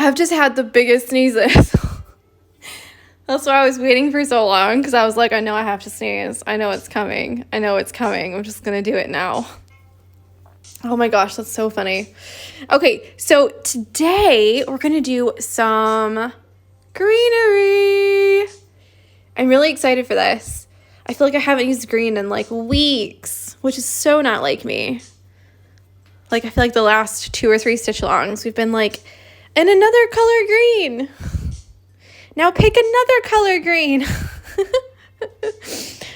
I've just had the biggest sneezes. That's why I was waiting for so long, because I was like, I know I have to sneeze. I know it's coming. I know it's coming. I'm just going to do it now. Oh my gosh, that's so funny. Okay, so today we're going to do some greenery. I'm really excited for this. I feel like I haven't used green in like weeks, which is so not like me. Like, I feel like the last 2 or 3 Stitchalongs, we've been like, and another color green. Now pick another color green.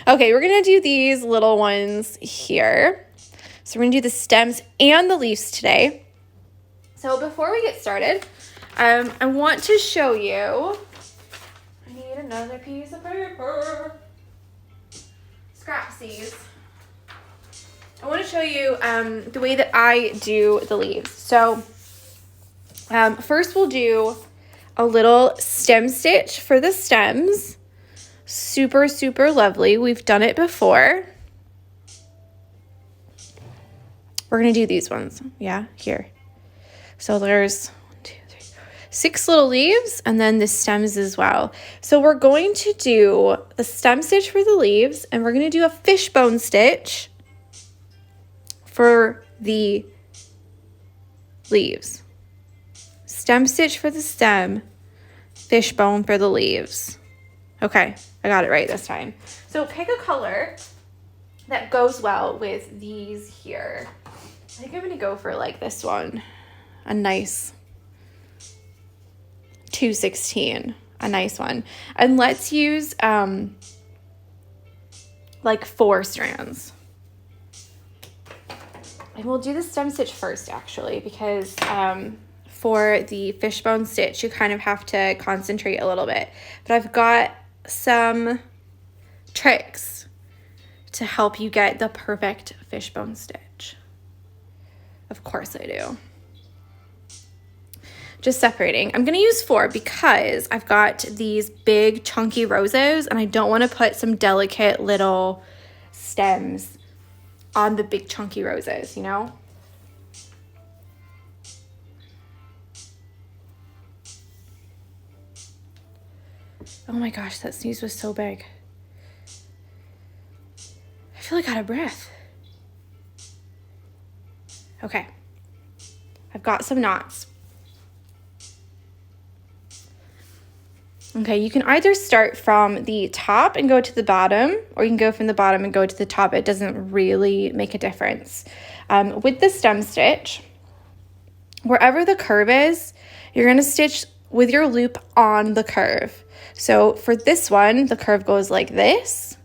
Okay, we're going to do these little ones here. So we're going to do the stems and the leaves today. So before we get started, I want to show you. I need another piece of paper. Scrapsies. I want to show you the way that I do the leaves. So first we'll do a little stem stitch for the stems. Super, super lovely. We've done it before. We're going to do these ones. Yeah, here. So there's 6 little leaves and then the stems as well. So we're going to do the stem stitch for the leaves and we're going to do a fishbone stitch for the leaves. Stem stitch for the stem, fishbone for the leaves. Okay, I got it right this time. So pick a color that goes well with these here. I think I'm going to go for like this one, a nice 216, a nice one. And let's use like 4 strands. And we'll do the stem stitch first actually, because for the fishbone stitch, you kind of have to concentrate a little bit. But I've got some tricks to help you get the perfect fishbone stitch. Of course I do. Just separating. I'm going to use 4 because I've got these big chunky roses and I don't want to put some delicate little stems on the big chunky roses, you know? Oh my gosh, that sneeze was so big. I feel like out of breath. Okay. I've got some knots. Okay, you can either start from the top and go to the bottom, or you can go from the bottom and go to the top. It doesn't really make a difference. With the stem stitch, wherever the curve is, you're going to stitch with your loop on the curve. So for this one, the curve goes like this,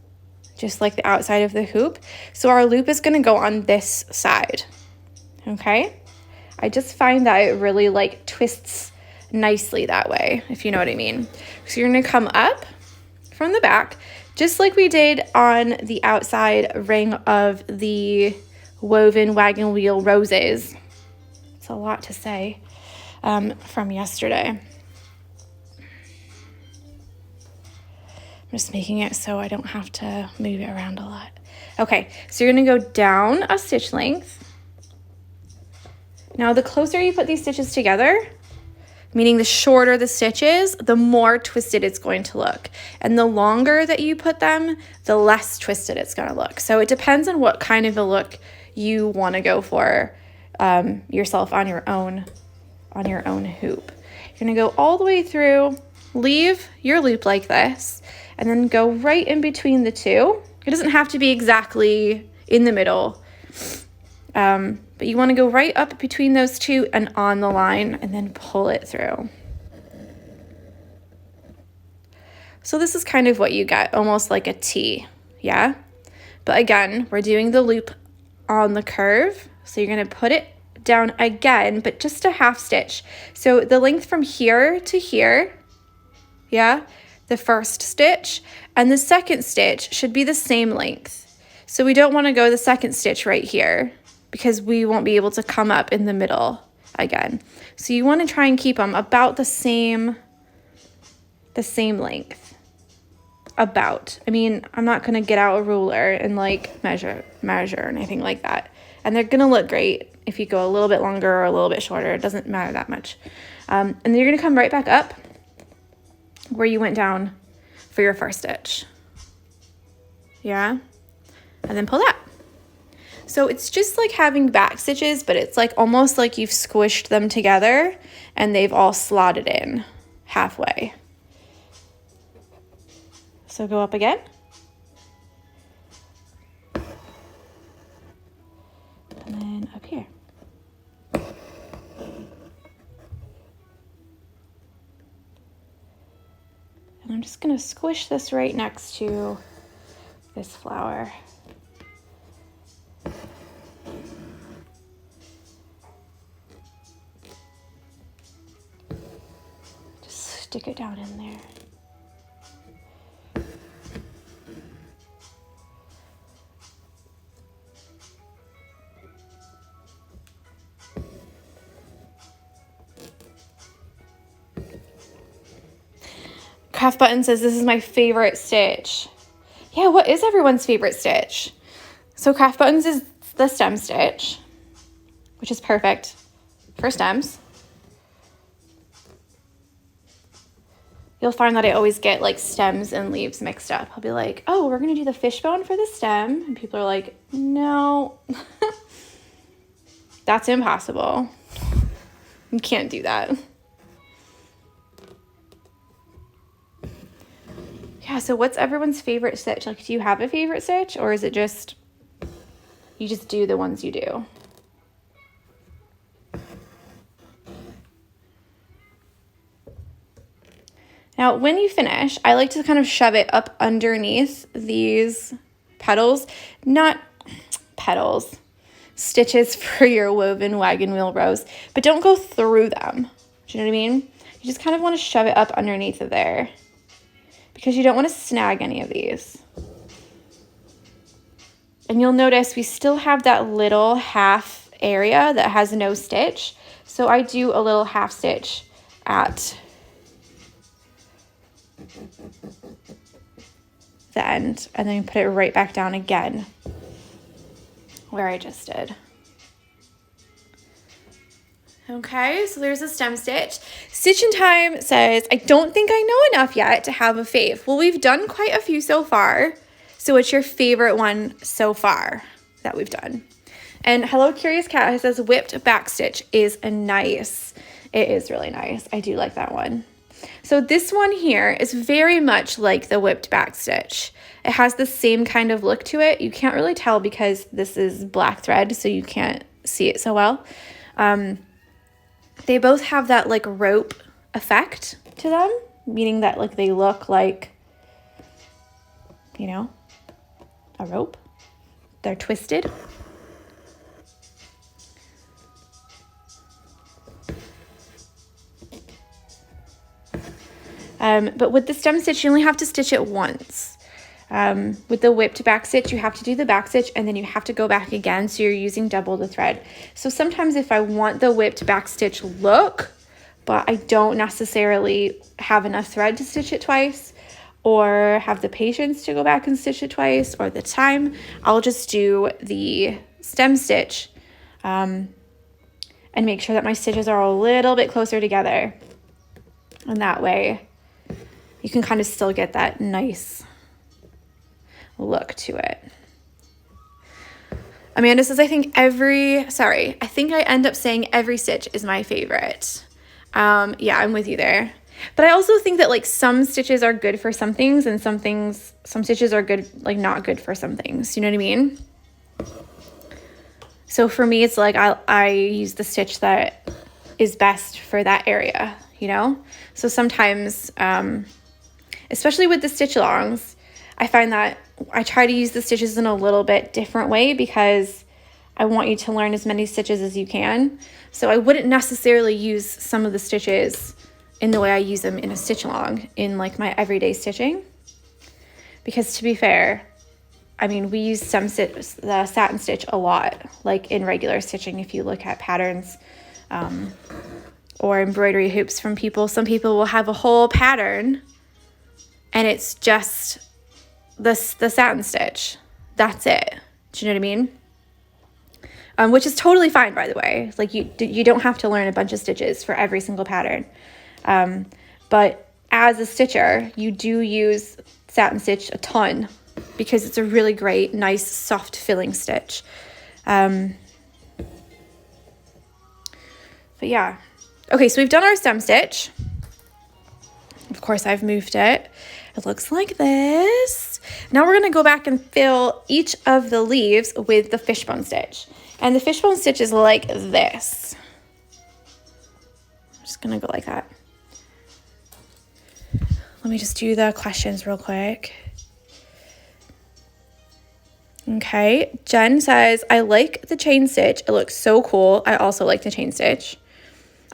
just like the outside of the hoop. So our loop is going to go on this side. Okay? I just find that it really like twists nicely that way, if you know what I mean. So you're going to come up from the back, just like we did on the outside ring of the woven wagon wheel roses. It's a lot to say from yesterday. I'm just making it so I don't have to move it around a lot. Okay, so you're going to go down a stitch length. Now, the closer you put these stitches together, meaning the shorter the stitch is, the more twisted it's going to look. And the longer that you put them, the less twisted it's going to look. So it depends on what kind of a look you want to go for yourself on your own hoop. You're going to go all the way through, leave your loop like this, and then go right in between the two. It doesn't have to be exactly in the middle, but you want to go right up between those two and on the line and then pull it through. So this is kind of what you get, almost like a T, yeah? But again, we're doing the loop on the curve, so you're going to put it down again, but just a half stitch. So the length from here to here, yeah, the first stitch and the second stitch should be the same length. So we don't want to go the second stitch right here because we won't be able to come up in the middle again. So you want to try and keep them about the same length. About. I mean, I'm not going to get out a ruler and like measure or anything like that. And they're going to look great if you go a little bit longer or a little bit shorter. It doesn't matter that much. And then you're going to come right back up where you went down for your first stitch. Yeah. And then pull that. So it's just like having back stitches, but it's like almost like you've squished them together and they've all slotted in halfway. So go up again. And then up here. And I'm just going to squish this right next to this flower. Just stick it down in there. Craft Button says this is my favorite stitch. Yeah, what is everyone's favorite stitch? So Craft Buttons is the stem stitch, which is perfect for stems. You'll find that I always get like stems and leaves mixed up. I'll be like, oh, we're gonna do the fishbone for the stem. And people are like, no, that's impossible. You can't do that. Yeah, so what's everyone's favorite stitch? Like, do you have a favorite stitch, or is it just, you just do the ones you do? Now, when you finish, I like to kind of shove it up underneath these petals, not petals, stitches for your woven wagon wheel rows, but don't go through them. Do you know what I mean? You just kind of want to shove it up underneath of there, because you don't want to snag any of these. And you'll notice we still have that little half area that has no stitch. So I do a little half stitch at the end, and then put it right back down again where I just did. Okay, so there's a stem stitch. Stitch in Time says, I don't think I know enough yet to have a fave. Well, we've done quite a few so far. So what's your favorite one so far that we've done? And Hello Curious Cat says whipped back stitch is nice. It is really nice. I do like that one. So this one here is very much like the whipped back stitch. It has the same kind of look to it. You can't really tell because this is black thread, so you can't see it so well. They both have that like rope effect to them, meaning that like they look like, you know, a rope. They're twisted. But with the stem stitch, you only have to stitch it once. With the whipped back stitch, you have to do the back stitch and then you have to go back again. So you're using double the thread. So sometimes if I want the whipped back stitch look, but I don't necessarily have enough thread to stitch it twice, or have the patience to go back and stitch it twice, or the time, I'll just do the stem stitch and make sure that my stitches are a little bit closer together. And that way you can kind of still get that nice look to it. Amanda says, I think I end up saying every stitch is my favorite. Yeah, I'm with you there. But I also think that like some stitches are good for some things, and some stitches are good, like not good for some things. You know what I mean? So for me, it's like I use the stitch that is best for that area, you know? So sometimes, especially with the stitch-alongs, I find that I try to use the stitches in a little bit different way because I want you to learn as many stitches as you can. So I wouldn't necessarily use some of the stitches in the way I use them in a stitch-along in like my everyday stitching. Because to be fair, I mean, we use the satin stitch a lot, like in regular stitching. If you look at patterns or embroidery hoops from people, some people will have a whole pattern and it's just the satin stitch. That's it. Do you know what I mean? which is totally fine, by the way. Like you don't have to learn a bunch of stitches for every single pattern. But as a stitcher, you do use satin stitch a ton because it's a really great, nice, soft filling stitch. But yeah. Okay, so we've done our stem stitch. Of course, I've moved it. It looks like this. Now we're going to go back and fill each of the leaves with the fishbone stitch. And the fishbone stitch is like this. I'm just going to go like that. Let me just do the questions real quick. Okay, Jen says, I like the chain stitch. It looks so cool. I also like the chain stitch.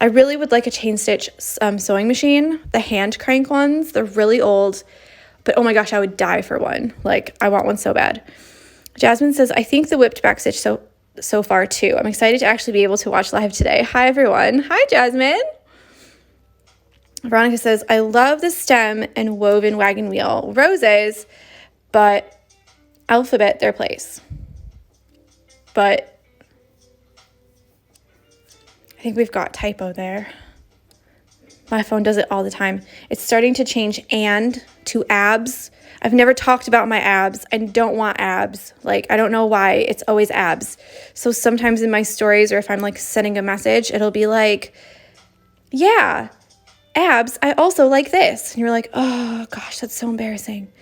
I really would like a chain stitch sewing machine. The hand crank ones, they're really old, but oh my gosh, I would die for one. Like, I want one so bad. Jasmine says, I think the whipped back stitch so far too. I'm excited to actually be able to watch live today. Hi, everyone. Hi, Jasmine. Veronica says, I love the stem and woven wagon wheel roses, but alphabet their place. But I think we've got typo there. My phone does it all the time. It's starting to change and to abs. I've never talked about my abs. I don't want abs. Like, I don't know why it's always abs. So sometimes in my stories or if I'm like sending a message, it'll be like, yeah, abs, I also like this. And you're like, oh gosh, that's so embarrassing.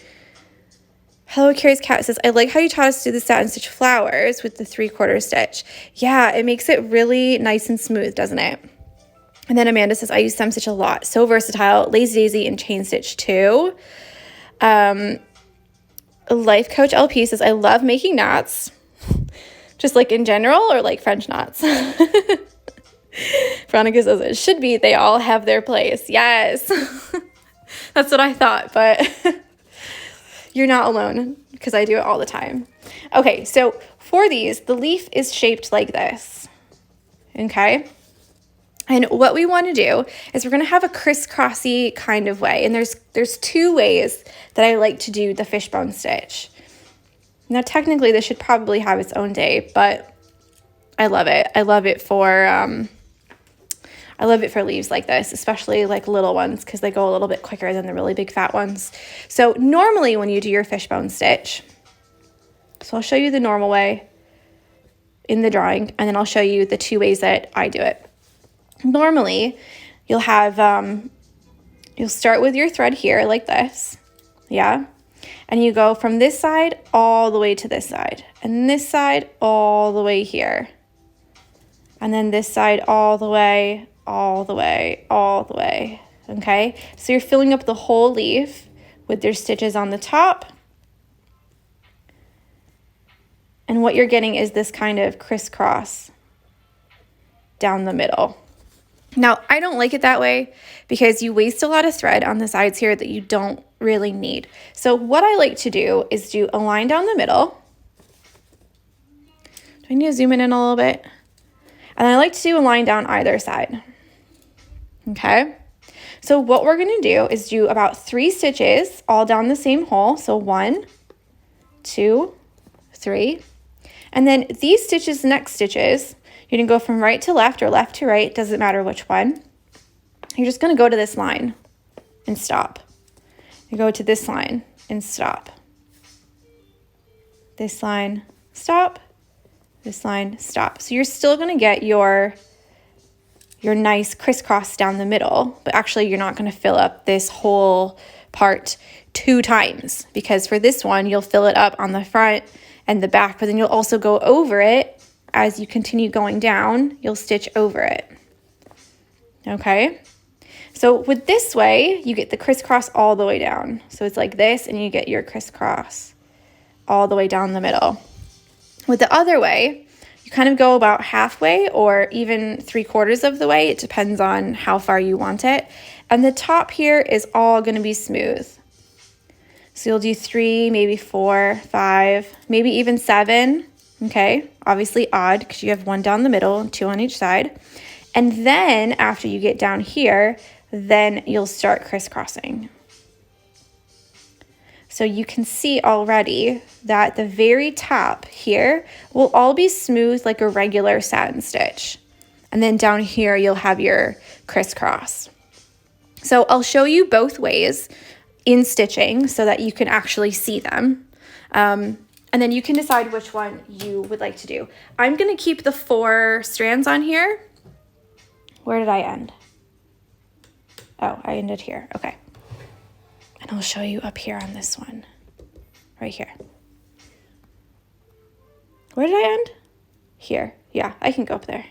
Hello, Curious Cat says, I like how you taught us to do the satin stitch flowers with the 3/4 stitch. Yeah, it makes it really nice and smooth, doesn't it? And then Amanda says, I use stem stitch a lot. So versatile, lazy daisy and chain stitch too. Life Coach LP says, I love making knots. Just like in general or like French knots? Veronica says, it should be. They all have their place. Yes. That's what I thought, but you're not alone because I do it all the time. Okay, so for these, the leaf is shaped like this, okay? And what we want to do is we're going to have a crisscrossy kind of way, and there's two ways that I like to do the fishbone stitch. Now, technically, this should probably have its own day, but I love it. I love it for leaves like this, especially like little ones because they go a little bit quicker than the really big fat ones. So normally when you do your fishbone stitch, so I'll show you the normal way in the drawing, and then I'll show you the two ways that I do it. Normally, you'll have, you'll start with your thread here like this, yeah? And you go from this side all the way to this side, and this side all the way here. And then this side all the way, all the way, all the way, okay? So you're filling up the whole leaf with your stitches on the top. And what you're getting is this kind of crisscross down the middle. Now, I don't like it that way because you waste a lot of thread on the sides here that you don't really need. So what I like to do is do a line down the middle. Do I need to zoom in a little bit? And I like to do a line down either side. Okay, so what we're going to do is do about 3 stitches all down the same hole. So 1, 2, 3. And then these stitches, next stitches, you can go from right to left or left to right, doesn't matter which one. You're just going to go to this line and stop. You go to this line and stop. This line, stop. This line, stop. So you're still going to get your nice crisscross down the middle, but actually you're not going to fill up this whole part 2 times because for this one, you'll fill it up on the front and the back, but then you'll also go over it. As you continue going down, you'll stitch over it. Okay? So with this way, you get the crisscross all the way down. So it's like this, and you get your crisscross all the way down the middle. With the other way, you kind of go about halfway or even 3/4 of the way. It depends on how far you want it. And the top here is all going to be smooth. So you'll do 3, maybe 4, 5, maybe even 7. Okay, obviously odd because you have 1 down the middle and 2 on each side. And then after you get down here, then you'll start crisscrossing. So you can see already that the very top here will all be smooth like a regular satin stitch. And then down here, you'll have your crisscross. So I'll show you both ways in stitching so that you can actually see them. And then you can decide which one you would like to do. I'm going to keep the 4 strands on here. Where did I end? Oh, I ended here. Okay. And I'll show you up here on this one. Right here. Where did I end? Here. Yeah, I can go up there.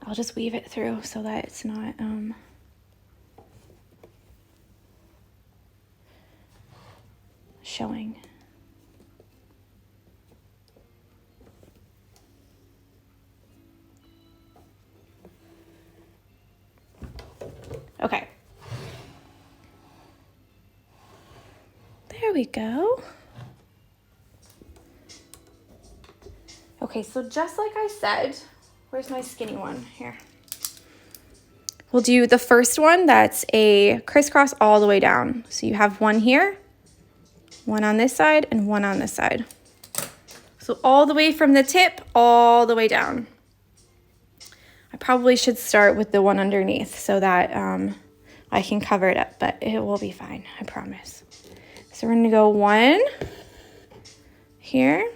I'll just weave it through so that it's not showing. Okay. There we go. Okay, so just like I said, where's my skinny one? Here. We'll do the first one that's a crisscross all the way down. So you have one here, one on this side, and one on this side. So all the way from the tip, all the way down. I probably should start with the one underneath so that I can cover it up, but it will be fine, I promise. So we're gonna go 1 here.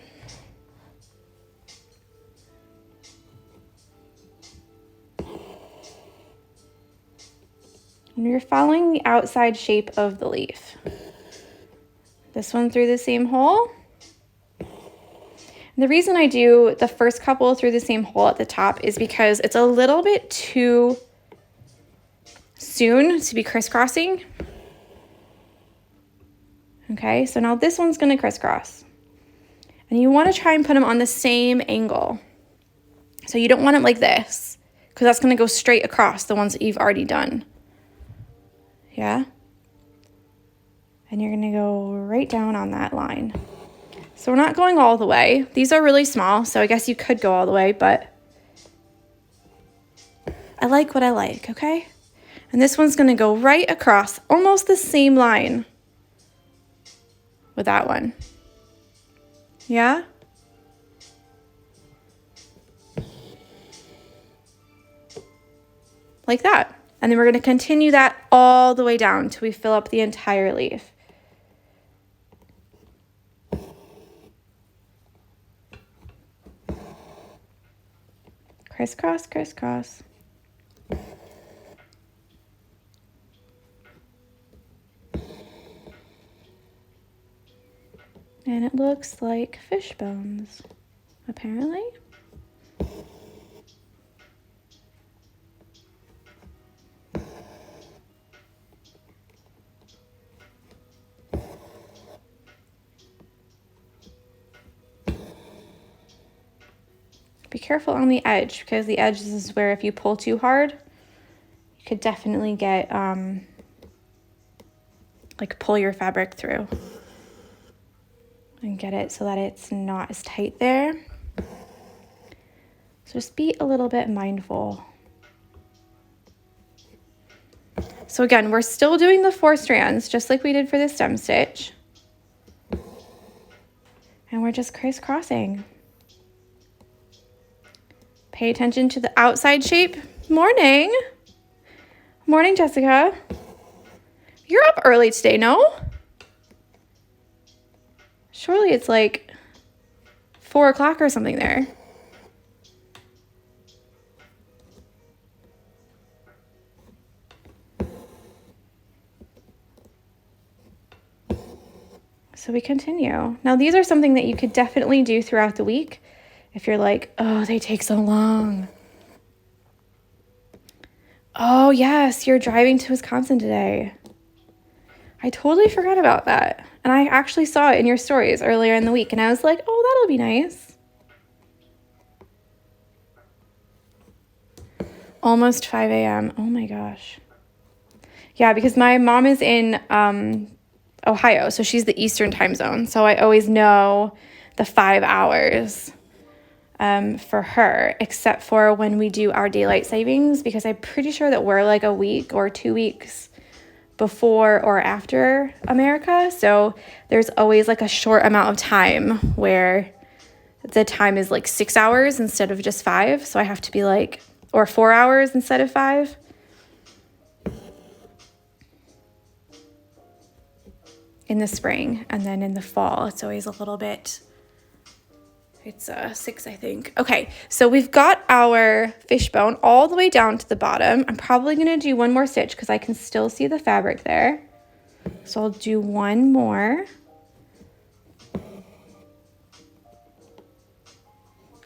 And you're following the outside shape of the leaf. This one through the same hole. And the reason I do the first couple through the same hole at the top is because it's a little bit too soon to be crisscrossing. Okay, so now this one's gonna crisscross. And you wanna try and put them on the same angle. So you don't want it like this, because that's gonna go straight across the ones that you've already done. Yeah? And you're gonna go right down on that line. So we're not going all the way. These are really small, so I guess you could go all the way, but I like what I like, okay? And this one's gonna go right across, almost the same line with that one. Yeah? Like that. And then we're gonna continue that all the way down until we fill up the entire leaf. Crisscross, crisscross. And it looks like fish bones, apparently. Be careful on the edge, because the edge is where if you pull too hard, you could definitely get, like pull your fabric through and get it so that it's not as tight there. So just be a little bit mindful. So again, we're still doing the 4 strands, just like we did for the stem stitch. And we're just crisscrossing. Pay attention to the outside shape. Morning. Morning, Jessica. You're up early today, no? Surely it's like 4 o'clock or something there. So we continue. Now these are something that you could definitely do throughout the week. If you're like, oh, they take so long. Oh, yes, you're driving to Wisconsin today. I totally forgot about that. And I actually saw it in your stories earlier in the week. And I was like, oh, that'll be nice. Almost 5 a.m. Oh, my gosh. Yeah, because my mom is in Ohio. So she's the Eastern time zone. So I always know the 5 hours. For her, except for when we do our daylight savings, because I'm pretty sure that we're like a week or 2 weeks before or after America. So there's always like a short amount of time where the time is like 6 hours instead of just 5. So I have to be like, or 4 hours instead of 5. In the spring, and then in the fall, it's always a little bit, it's 6, I think. Okay, so we've got our fishbone all the way down to the bottom. I'm probably gonna do one more stitch because I can still see the fabric there. So I'll do one more.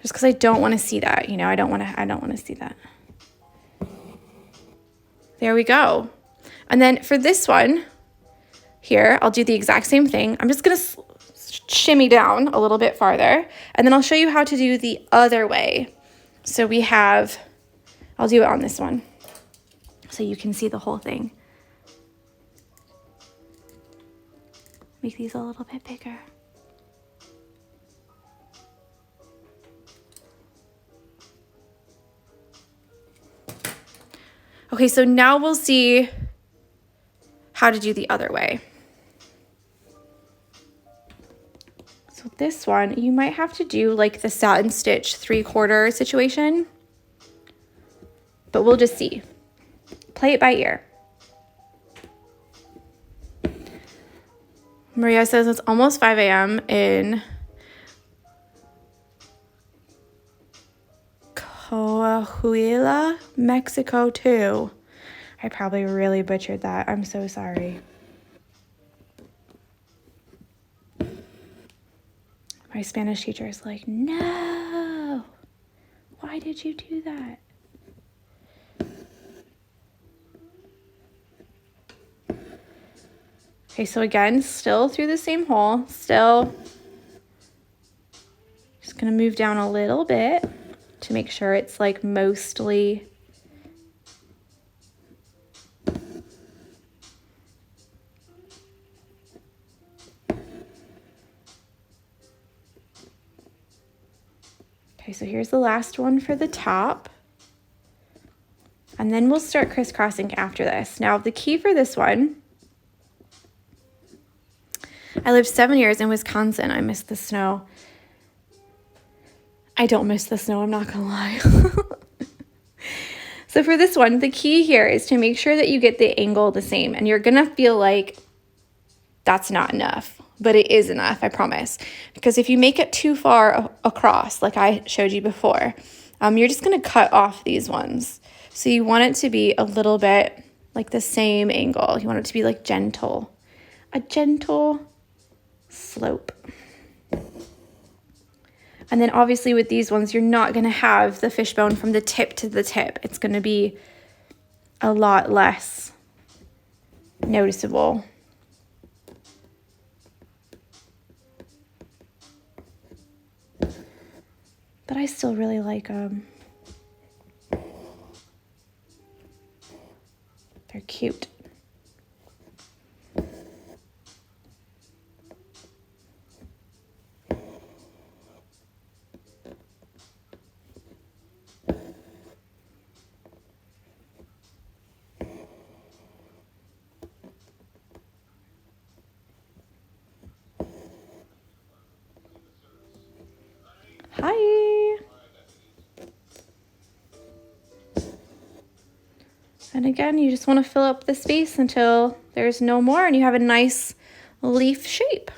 Just because I don't want to see that, you know, I don't want to see that. There we go. And then for this one here, I'll do the exact same thing. I'm just going to shimmy down a little bit farther, and then I'll show you how to do the other way. So we have, I'll do it on this one so you can see the whole thing. Make these a little bit bigger. Okay, so now we'll see how to do the other way. So this one, you might have to do like the satin stitch 3/4 situation, but we'll just see. Play it by ear. Maria says it's almost 5 a.m. in Coahuila, Mexico too. I probably really butchered that. I'm so sorry. My Spanish teacher is like, no, why did you do that? Okay, so again, still through the same hole, still just gonna move down a little bit to make sure it's like mostly okay, so here's the last one for the top. And then we'll start crisscrossing after this. Now, the key for this one, I lived 7 years in Wisconsin. I miss the snow. I don't miss the snow, I'm not gonna lie. So for this one, the key here is to make sure that you get the angle the same, and you're gonna feel like that's not enough, but it is enough, I promise. Because if you make it too far across, like I showed you before, you're just gonna cut off these ones. So you want it to be a little bit like the same angle. You want it to be like gentle, a gentle slope. And then obviously with these ones, you're not going to have the fishbone from the tip to the tip. It's going to be a lot less noticeable. But I still really like them. They're cute. Hi. And again, you just want to fill up the space until there's no more and you have a nice leaf shape.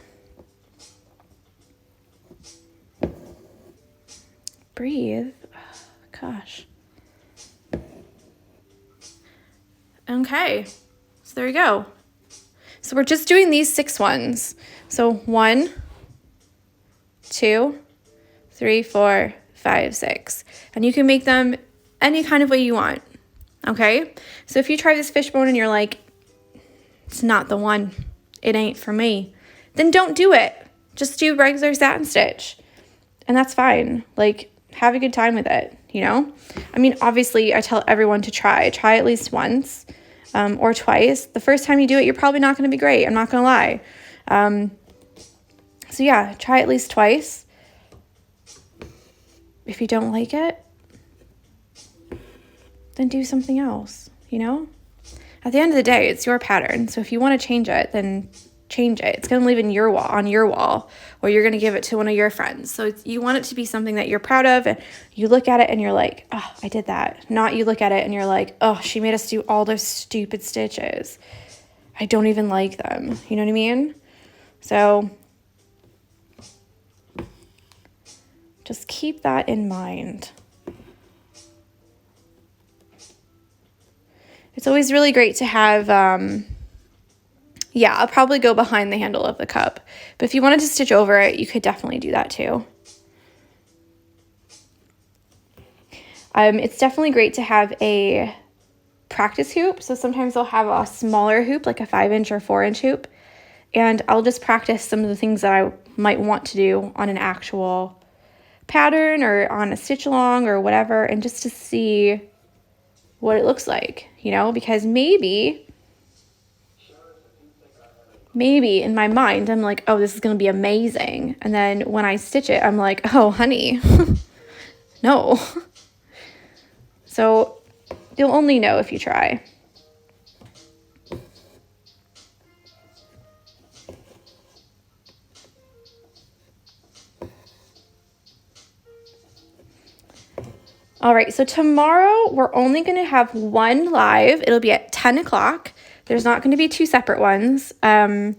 Breathe. Gosh. Okay, so there you go. So we're just doing these 6 ones. So 1, 2, 3, 4, 5, 6. And you can make them any kind of way you want. Okay, so if you try this fishbone and you're like, it's not the one, it ain't for me, then don't do it. Just do regular satin stitch. And that's fine. Like, have a good time with it, you know? I mean, obviously, I tell everyone to try at least once or twice. The first time you do it, you're probably not going to be great. I'm not going to lie. So yeah, try at least twice. If you don't like it, then do something else, you know? At the end of the day, it's your pattern. So if you want to change it, then change it. It's going to live in your wall, on your wall, or you're going to give it to one of your friends. So you want it to be something that you're proud of, and you look at it and you're like, oh, I did that. Not you look at it and you're like, oh, she made us do all those stupid stitches. I don't even like them. You know what I mean? So just keep that in mind. It's always really great to have, yeah, I'll probably go behind the handle of the cup. But if you wanted to stitch over it, you could definitely do that too. It's definitely great to have a practice hoop. So sometimes I'll have a smaller hoop, like a 5-inch or 4-inch hoop. And I'll just practice some of the things that I might want to do on an actual pattern or on a stitch along or whatever, and just to see what it looks like, you know, because maybe in my mind, I'm like, oh, this is going to be amazing. And then when I stitch it, I'm like, oh, honey, no. So you'll only know if you try. All right, so tomorrow we're only going to have one live. It'll be at 10 o'clock. There's not going to be two separate ones. And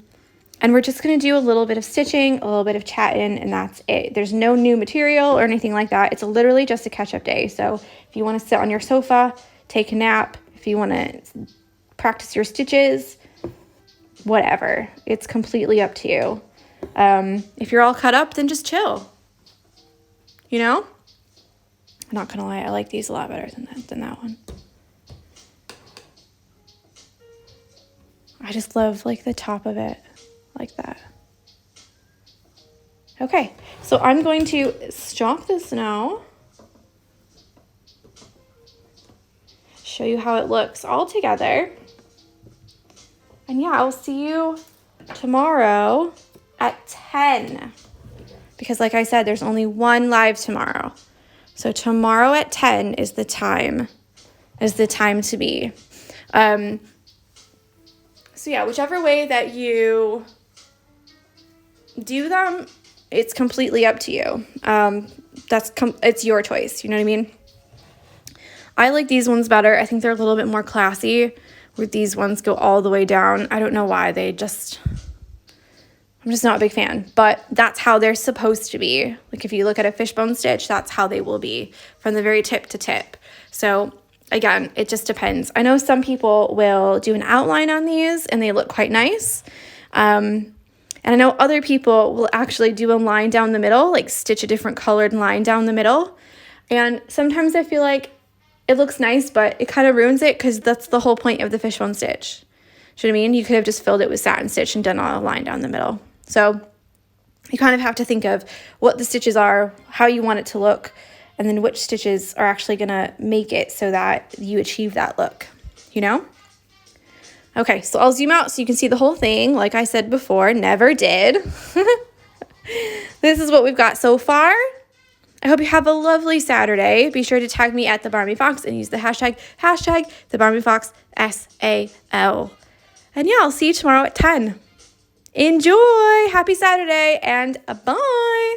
we're just going to do a little bit of stitching, a little bit of chatting, and that's it. There's no new material or anything like that. It's literally just a catch-up day. So if you want to sit on your sofa, take a nap, if you want to practice your stitches, whatever. It's completely up to you. If you're all cut up, then just chill. You know? I'm not going to lie, I like these a lot better than that one. I just love like the top of it like that. Okay, so I'm going to stalk this now. Show you how it looks all together. And yeah, I'll see you tomorrow at 10. Because like I said, there's only one live tomorrow. So tomorrow at 10 is the time to be. So yeah, whichever way that you do them, it's completely up to you. It's your choice, you know what I mean? I like these ones better. I think they're a little bit more classy, where these ones go all the way down. I don't know why, I'm just not a big fan, but that's how they're supposed to be. Like if you look at a fishbone stitch, that's how they will be from the very tip to tip. So again, it just depends. I know some people will do an outline on these and they look quite nice. And I know other people will actually do a line down the middle, like stitch a different colored line down the middle. And sometimes I feel like it looks nice, but it kind of ruins it because that's the whole point of the fishbone stitch. Do you know what I mean? You could have just filled it with satin stitch and done a line down the middle. So you kind of have to think of what the stitches are, how you want it to look, and then which stitches are actually going to make it so that you achieve that look, you know? Okay, so I'll zoom out so you can see the whole thing. Like I said before, never did. This is what we've got so far. I hope you have a lovely Saturday. Be sure to tag me at the Barbie Fox and use the hashtag the Barbie Fox SAL. And yeah, I'll see you tomorrow at 10. Enjoy! Happy Saturday and bye!